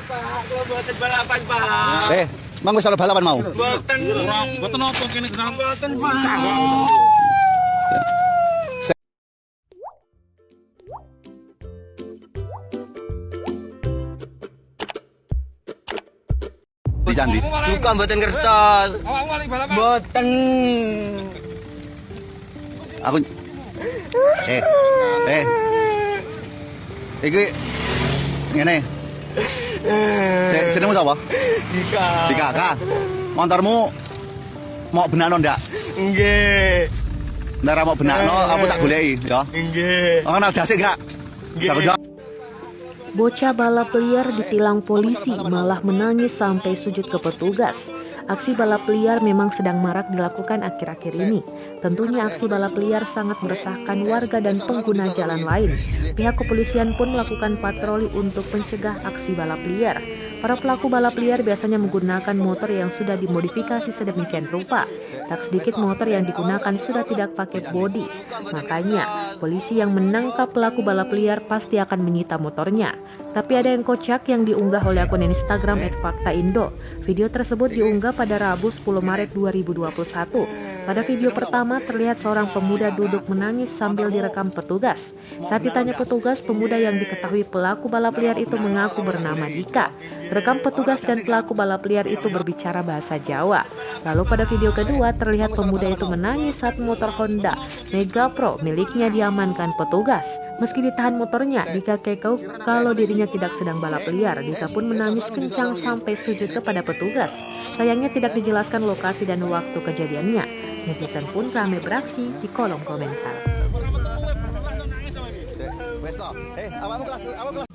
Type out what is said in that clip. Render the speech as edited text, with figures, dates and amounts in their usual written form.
Mboten balapan, Pak. Mang wis ana balapan mau. Mboten apa kene gerang. Mboten, Pak. Di Candi. Duka mboten ngertos. Mboten. Aku iki ngene. Jenengmu sapa? Dika. Dika. Motormu mau benakno ndak? Nggih. Ndak mau benakno, aku tak goleki ya. Nggih. Ana dasi gak? Nggih. Bocah balap liar ditilang polisi malah menangis sampai sujud ke petugas. Aksi balap liar memang sedang marak dilakukan akhir-akhir ini. Tentunya aksi balap liar sangat meresahkan warga dan pengguna jalan lain. Pihak kepolisian pun melakukan patroli untuk mencegah aksi balap liar. Para pelaku balap liar biasanya menggunakan motor yang sudah dimodifikasi sedemikian rupa. Tak sedikit motor yang digunakan sudah tidak pakai bodi. Makanya, polisi yang menangkap pelaku balap liar pasti akan menyita motornya. Tapi ada yang kocak yang diunggah oleh akun Instagram @faktaindo. Video tersebut diunggah pada Rabu 10 Maret 2021. Pada video pertama terlihat seorang pemuda duduk menangis sambil direkam petugas. Saat ditanya petugas, pemuda yang diketahui pelaku balap liar itu mengaku bernama Dika. Rekam petugas dan pelaku balap liar itu berbicara bahasa Jawa. Lalu pada video kedua terlihat pemuda itu menangis saat motor Honda Mega Pro miliknya diamankan petugas. Meski ditahan motornya, Dika kekeh kalau dirinya tidak sedang balap liar. Dika pun menangis kencang sampai sujud kepada petugas. Sayangnya tidak dijelaskan lokasi dan waktu kejadiannya. Netizen pun ramai beraksi di kolom komentar. Wes to. Awakmu kelas